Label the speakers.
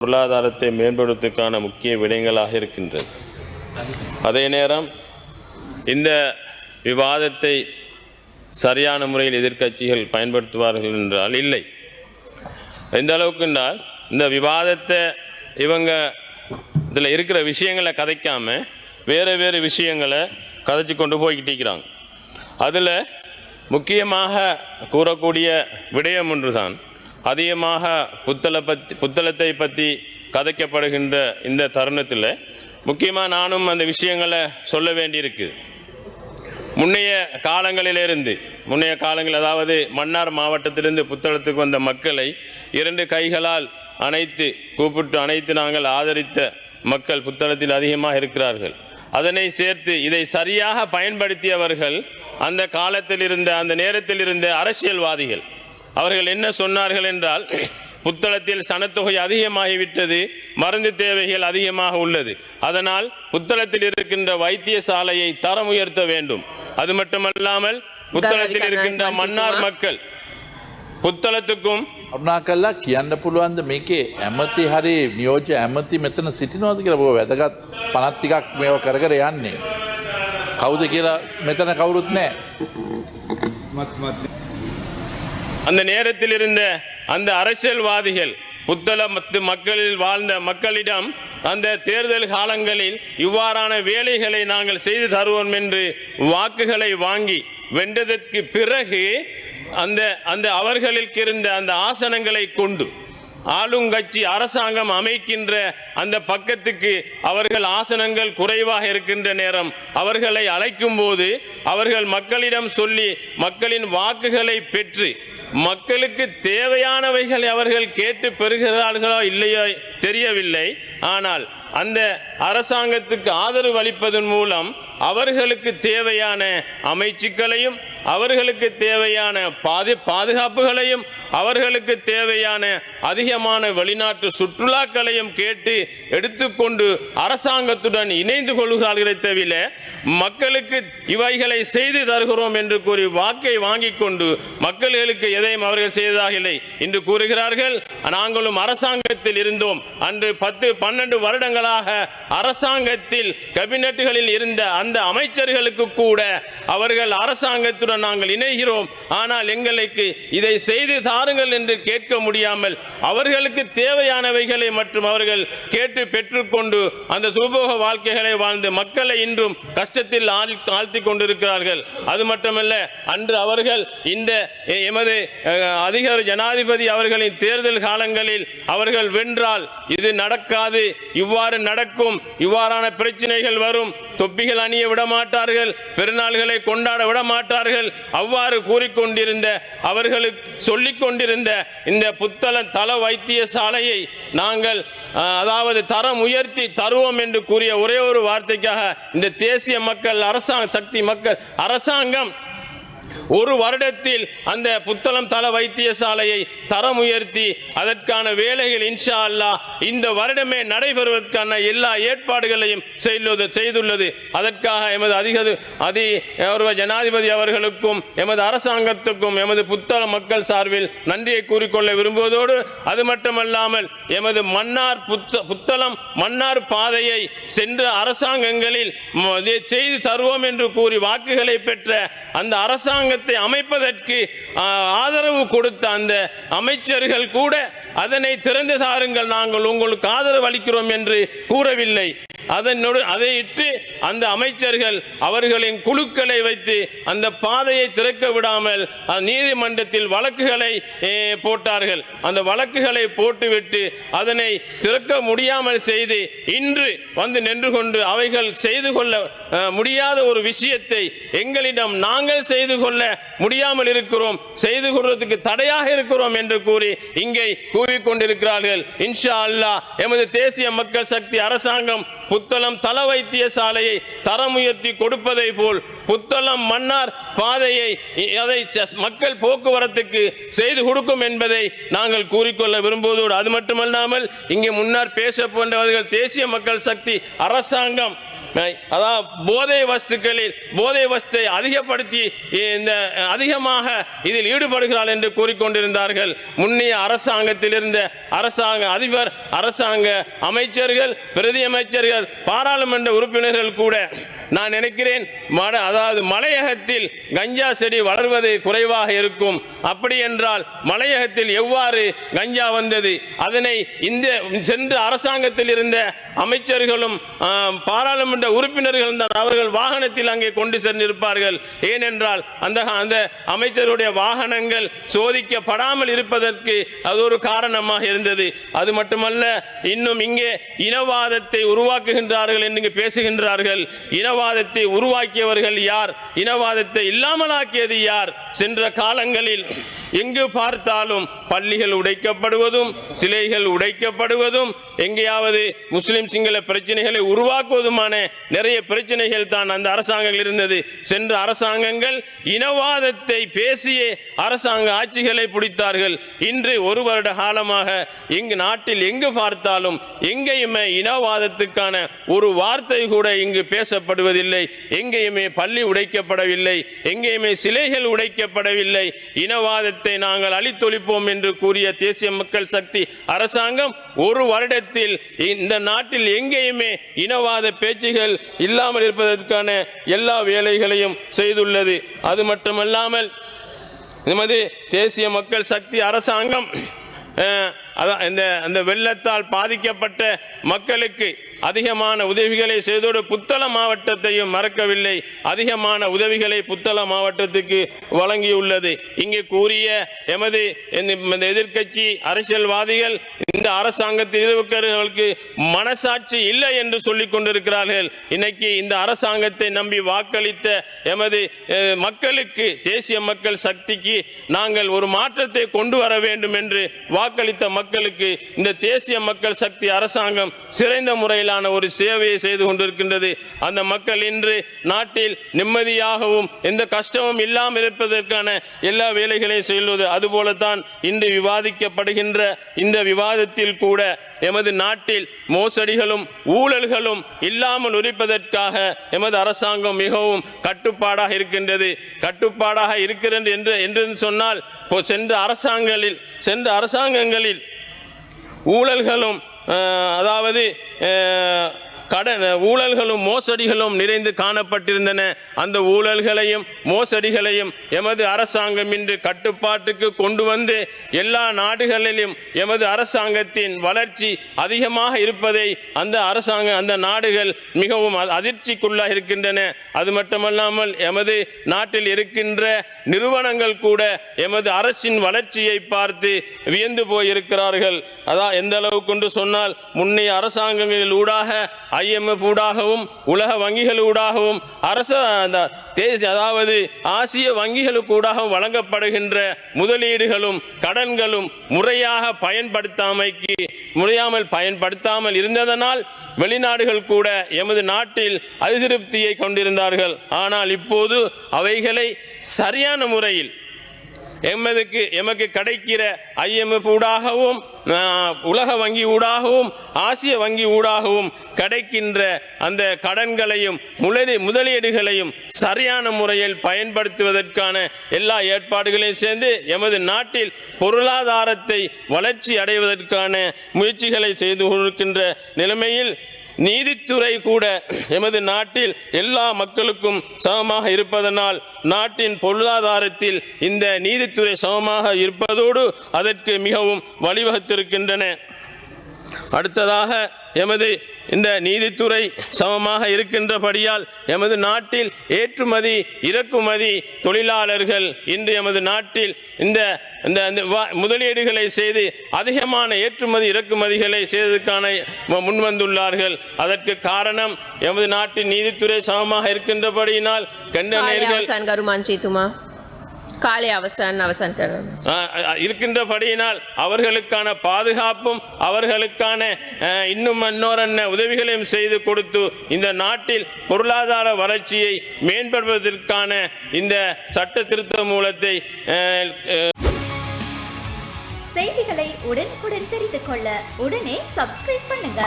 Speaker 1: பொருளாதாரத்தை மேம்படுத்துவதற்கான முக்கிய விடயங்களாக இருக்கின்றது. அதே நேரம் இந்த விவாதத்தை சரியான முறையில் எதிர்க்கட்சிகள் பயன்படுத்துவார்கள் என்றால் இல்லை. எந்த அளவுக்கு என்றால் இந்த விவாதத்தை இவங்க இதில் இருக்கிற விஷயங்களை கதைக்காம வேறு வேறு விஷயங்களை கதைச்சி கொண்டு போய்கிட்டிருக்கிறாங்க. அதில் முக்கியமாக கூறக்கூடிய விடயம் ஒன்று தான் அதிகமாக புத்தளத்தை பற்றி கதைக்கப்படுகின்ற இந்த தருணத்தில் முக்கியமாக நானும் அந்த விஷயங்களை சொல்ல வேண்டியிருக்கு. முன்னைய காலங்கள் அதாவது மன்னார் மாவட்டத்திலிருந்து புத்தளத்துக்கு வந்த மக்களை 2 கைகளால் கூப்பிட்டு அணைத்து நாங்கள் ஆதரித்த மக்கள் புத்தளத்தில் அதிகமாக இருக்கிறார்கள். அதனை சேர்த்து இதை சரியாக பயன்படுத்தியவர்கள் அந்த காலத்தில் இருந்த அந்த நேரத்தில் இருந்த அரசியல்வாதிகள். அவர்கள் என்ன சொன்னார்கள் என்றால், புத்தளத்தில் சனத்தொகை அதிகமாகிவிட்டது, மருந்து தேவைகள் அதிகமாக உள்ளது, அதனால் புத்தளத்தில் இருக்கின்ற வைத்தியசாலையை தரம் உயர்த்த வேண்டும். அது மட்டுமல்லாமல் புத்தளத்தில் இருக்கின்ற மன்னார் மக்கள் புத்தளத்துக்கும்
Speaker 2: කරුණාකරලා කියන්න පුළුවන්ද මේකේ ඇමති හරි නියෝජ්‍ය ඇමති මෙතන සිටිනවද කියලා? ඔබ වැදගත් 50 ටිකක් මේව කර කර යන්නේ. කවුද කියලා මෙතන කවුරුත් නැහැ.
Speaker 1: அந்த நேரத்தில் இருந்த அந்த அரசியல்வாதிகள் புத்தளத்து மக்களில் வாழ்ந்த மக்களிடம் அந்த தேர்தல் காலங்களில் இவ்வாறான வேலைகளை நாங்கள் செய்து தருவோம் என்று வாக்குகளை வாங்கி வென்றதற்கு பிறகு அந்த அவர்களுக்கு இருந்த அந்த ஆசனங்களை கொண்டு ஆளுங்கட்சி அரசாங்கம் அமைக்கின்ற அந்த பக்கத்துக்கு அவர்கள் ஆசனங்கள் குறைவாக இருக்கின்ற நேரம் அவர்களை அழைக்கும் போது அவர்கள் மக்களிடம் சொல்லி மக்களின் வாக்குகளை பெற்று மக்களுக்கு தேவையானவைகளை அவர்கள் கேட்டு பெறுகிறார்களோ இல்லையோ தெரியவில்லை. ஆனால் அந்த அரசாங்கத்துக்கு ஆதரவு அளிப்பதன் மூலம் அவர்களுக்கு தேவையான அமைச்சுக்களையும் அவர்களுக்கு தேவையான பாதுகாப்புகளையும் அவர்களுக்கு தேவையான அதிகமான வெளிநாட்டு சுற்றுலாக்களையும் கேட்டு எடுத்துக்கொண்டு அரசாங்கத்துடன் இணைந்து கொள்கிறார்களே தவிர மக்களுக்கு இவைகளை செய்து தருகிறோம் என்று கூறி வாக்கை வாங்கி கொண்டு மக்களுக்கு எதையும் அவர்கள் செய்ததாக இல்லை என்று கூறுகிறார்கள். நாங்களும் அரசாங்கத்தில் இருந்தோம். அன்று 10-12 வருடங்களாக அரசாங்கத்தில் கேபினட்டுகளில் இருந்த அந்த அமைச்சர்களுக்கு கூட அவர்கள் அரசாங்கத்துடன் நாங்கள் இணைகிறோம், ஆனால் எங்களுக்கு இதை செய்து தாருங்கள் என்று கேட்க முடியாமல் அவர்களுக்கு தேவையானவைகளை மற்றும் அவர்கள் கேட்டு பெற்றுக்கொண்டு அந்த சுபோக வாழ்க்கைகளை வாழ்ந்து மக்களை இன்றும் கஷ்டத்தில் ஆழ்த்தி கொண்டிருக்கிறார்கள். அது மட்டுமல்ல, அன்று அவர்கள் இந்த எமது அதிகார ஜனாதிபதி அவர்களின் தேர்தல் காலங்களில் அவர்கள் வென்றால் இது நடக்காது, இவ்வாறு நடக்கும், இவ்வாறான பிரச்சனைகள் வரும், தொப்பிகள் அணிய விடமாட்டார்கள், பெருநாள்களை கொண்டாட விடமாட்டார்கள், அவ்வாறு கூறிக்கொண்டிருந்த அவர்களுக்கு சொல்லிக் கொண்டிருந்த இந்த புத்தளம் தள வைத்தியசாலையை நாங்கள் அதாவது தரம் உயர்த்தி தருவோம் என்று கூறிய ஒரே ஒரு வார்த்தைக்காக இந்த தேசிய மக்கள் அரசாங்கம் ஒரு வருடத்தில் அந்த புத்தளம் தள வைத்தியசாலையை தரம் உயர்த்தி அதற்கான வேலைகள் இன்ஷா அல்லாஹ் இந்த வருடமே நடைபெறுவதற்கான எல்லா ஏற்பாடுகளையும் செய்துள்ளது. அதற்காக எமது ஜனாதிபதி அவர்களுக்கும் எமது அரசாங்கத்துக்கும் எமது புத்தள மக்கள் சார்பில் நன்றியை கூறிக்கொள்ள விரும்புவதோடு, அது மட்டுமல்லாமல் எமது புத்தளம் மன்னார் பாதையை சென்ற அரசாங்கங்களில் செய்து தருவோம் என்று கூறி வாக்குகளை பெற்ற அந்த அரசாங்கத்தை அமைப்பதற்கு ஆதரவு கொடுத்த அந்த அமைச்சர்கள் கூட அதனை திறந்து தாருங்கள், நாங்கள் உங்களுக்கு ஆதரவு அளிக்கிறோம் என்று கூறவில்லை. அதையிட்டு அந்த அமைச்சர்கள் அவர்களின் குழுக்களை வைத்து அந்த பாதையை திறக்க விடாமல் நீதிமன்றத்தில் வழக்குகளை போட்டார்கள். அந்த வழக்குகளை போட்டுவிட்டு அதனை திறக்க முடியாமல் செய்து இன்று வந்து நின்று கொண்டு அவைகள் செய்து கொள்ள முடியாத ஒரு விஷயத்தை எங்களிடம் நாங்கள் செய்து கொள்ள முடியாமல் இருக்கிறோம், செய்து கொள்வதற்கு தடையாக இருக்கிறோம் என்று கூறி இங்கே கூவிக்கொண்டிருக்கிறார்கள். இன்ஷா அல்லாஹ் எமது தேசிய மக்கள் சக்தி அரசாங்கம் புத்தளம் தள வைத்தியசாலையை தரம் உயர்த்தி கொடுப்பதை போல் புத்தளம் மன்னார் பாதையை அதை மக்கள் போக்குவரத்துக்கு செய்து கொடுக்கும் என்பதை நாங்கள் கூறிக்கொள்ள விரும்புவதோடு, அது மட்டுமல்லாமல் இங்கே முன்னர் பேசப்பட்டவர்கள் தேசிய மக்கள் சக்தி அரசாங்கம் அதாவது போதை வஸ்துவை அதிகப்படுத்தி இந்த அதிகமாக இதில் ஈடுபடுகிறார் என்று கூறிக்கொண்டிருந்தார்கள். முன்னைய அரசாங்கத்தில் இருந்த அரசாங்க அதிபர், அரசாங்க அமைச்சர்கள், பிரதி அமைச்சர்கள், பாராளுமன்ற உறுப்பினர்கள் கூட நான் நினைக்கிறேன் அதாவது மலையகத்தில் கஞ்சா செடி வளர்வது குறைவாக இருக்கும். அப்படி என்றால் மலையகத்தில் எவ்வாறு கஞ்சா வந்தது? அதனை இந்த சென்ற அரசாங்கத்தில் இருந்த அமைச்சர்களும் பாராளுமன்ற உறுப்பினர்கள் தான் அவர்கள் வாகனத்தில் அங்கே கொண்டு சென்றிருப்பார்கள். ஏனென்றால் அந்த அமைச்சருடைய வாகனங்கள் சோதிக்கப்படாமல் இருப்பதற்கு அது ஒரு காரணமாக இருந்தது. அது மட்டுமல்ல, இன்னும் இங்கே இனவாதத்தை உருவாக்குகின்றார்கள் என்று பேசுகின்றார்கள். இனவாதத்தை உருவாக்கியவர்கள் யார்? இனவாதத்தை இல்லாமலாக்கியது யார்? சென்ற காலங்களில் எங்கு பார்த்தாலும் பள்ளிகள் உடைக்கப்படுவதும், சிலைகள் உடைக்கப்படுவதும், எங்கேயாவது முஸ்லிம் சிங்கள பிரச்சனைகளை உருவாக்குவதுமான நிறைய பிரச்சனைகள் தான் அந்த அரசாங்கங்கள் இருந்தது. சென்ற அரசாங்கங்கள் இனவாதத்தை பேசியே அரசாங்க ஆட்சிகளை பிடித்தார்கள். இன்று ஒரு வருட காலமாக இங்கு நாட்டில் எங்கு பார்த்தாலும் எங்கேயுமே இனவாதத்துக்கான ஒரு வார்த்தை கூட இங்கு பேசப்படுவதில்லை. எங்கேயுமே பள்ளி உடைக்கப்படவில்லை, எங்கேயுமே சிலைகள் உடைக்கப்படவில்லை. இனவாதத்தை நாங்கள் அழித்தொழிப்போம் என்று கூறிய தேசிய மக்கள் சக்தி அரசாங்கம் ஒரு வருடத்தில் இந்த நாட்டில் எங்கேயுமே இனவாத பேச்சுகள் இல்லாமல் இருப்பதற்கான எல்லா வேலைகளையும் செய்துள்ளது. அது மட்டுமல்லாமல் நமது தேசிய மக்கள் சக்தி அரசாங்கம் அந்த வெள்ளத்தால் பாதிக்கப்பட்ட மக்களுக்கு அதிகமான உதவிகளை செய்தோடு புத்தள மாவட்டத்தையும் மறக்கவில்லை. அதிகமான உதவிகளை புத்தள மாவட்டத்துக்கு வழங்கியுள்ளது. இங்கே கூறிய எமது எதிர்க்கட்சி அரசியல்வாதிகள் இந்த அரசாங்கத்தில் இருக்கிறவர்களுக்கு மனசாட்சி இல்லை என்று சொல்லிக் கொண்டிருக்கிறார்கள். இன்னைக்கு இந்த அரசாங்கத்தை நம்பி வாக்களித்த எமது மக்களுக்கு, தேசிய மக்கள் சக்திக்கு நாங்கள் ஒரு மாற்றத்தை கொண்டு வர வேண்டும் என்று வாக்களித்த மக்களுக்கு இந்த தேசிய மக்கள் சக்தி அரசாங்கம் சிறந்த முறையில் ஒரு சேவையை செய்து கொண்டிருக்கின்றது. அந்த மக்கள் இன்று நாட்டில் நிம்மதியாகவும் எந்த கஷ்டமும் இல்லாமல் இருப்பதற்கான எல்லா வேலைகளையும் செய்வது. அதுபோலத்தான் இன்று விவாதிக்கப்படுகின்ற இந்த விவாதத்தில் கூட எமது நாட்டில் மோசடிகளும் ஊழல்களும் இல்லாமல் இருப்பதற்காக எமது அரசாங்கம் மிகவும் கட்டுப்பாடாக இருக்கின்றது. கட்டுப்பாடாக இருக்கிறது என்று சொன்னால் சென்ற அரசாங்கங்களில் ஊழல்களும் அதாவது ஊழல்களும் மோசடிகளும் நிறைந்து காணப்பட்டிருந்தன. அந்த ஊழல்களையும் மோசடிகளையும் எமது அரசாங்கம் இன்று கட்டுப்பாட்டுக்கு கொண்டு வந்து எல்லா நாடுகளிலும் எமது அரசாங்கத்தின் வளர்ச்சி அதிகமாக இருப்பதை அந்த நாடுகள் மிகவும் அதிர்ச்சிக்குள்ளாக இருக்கின்றன. அது மட்டுமல்லாமல் எமது நாட்டில் இருக்கின்ற நிறுவனங்கள் கூட எமது அரசின் வளர்ச்சியை பார்த்து வியந்து போயிருக்கிறார்கள். அதான் எந்த அளவுக்கு என்று சொன்னால், முன்னைய அரசாங்கங்களில் ஊடாக IMF ஊடாகவும் உலக வங்கிகள் ஊடாகவும் அதாவது ஆசிய வங்கிகளுக்கு ஊடாகவும் வழங்கப்படுகின்ற முதலீடுகளும் கடன்களும் முறையாக பயன்படுத்தாமல் இருந்ததனால் வெளிநாடுகள் கூட எமது நாட்டில் அதிருப்தியை கொண்டிருந்தார்கள். ஆனால் இப்போது அவைகளை சரியான முறையில் எமக்கு கிடைக்கிற IMF ஊடாகவும் உலக வங்கி ஊடாகவும் ஆசிய வங்கி ஊடாகவும் கிடைக்கின்ற அந்த கடன்களையும் முதலீடுகளையும் சரியான முறையில் பயன்படுத்துவதற்கான எல்லா ஏற்பாடுகளையும் சேர்ந்து எமது நாட்டில் பொருளாதாரத்தை வளர்ச்சி அடைவதற்கான முயற்சிகளை செய்து கொண்டிருக்கின்ற நிலைமையில் நீதித்துறை கூட எமது நாட்டில் எல்லா மக்களுக்கும் சமமாக இருப்பதனால் நாட்டின் பொருளாதாரத்தில் இந்த நீதித்துறை சமமாக இருப்பதோடு அதற்கு மிகவும் வழிவகுத்திருக்கின்றன. அடுத்ததாக எமது இந்த நீதித்துறை சமமாக இருக்கின்றபடியால் எமது நாட்டில் ஏற்றுமதி இறக்குமதி தொழிலாளர்கள் இன்று எமது நாட்டில் இந்த முதலீடுகளை செய்து அதிகமான ஏற்றுமதி இறக்குமதிகளை செய்வதற்கான முன்வந்துள்ளார்கள். அதற்கு காரணம் எமது நாட்டின் நீதித்துறை சமமாக இருக்கின்றபடியினால்
Speaker 3: காலை அவசான்
Speaker 1: இருக்கின்றபடியினால் அவர்களுக்கான பாதுகாப்பும் அவர்களுக்கான இன்னும் இன்னொரு உதவிகளையும் செய்து கொடுத்து இந்த நாட்டில் பொருளாதார வளர்ச்சியை மேம்படுவதற்கான இந்த சட்ட திருத்த மூலத்தை
Speaker 4: செய்திகளை உடனுக்குடன் தெரிந்து கொள்ள உடனே சப்ஸ்கிரைப் பண்ணுங்க.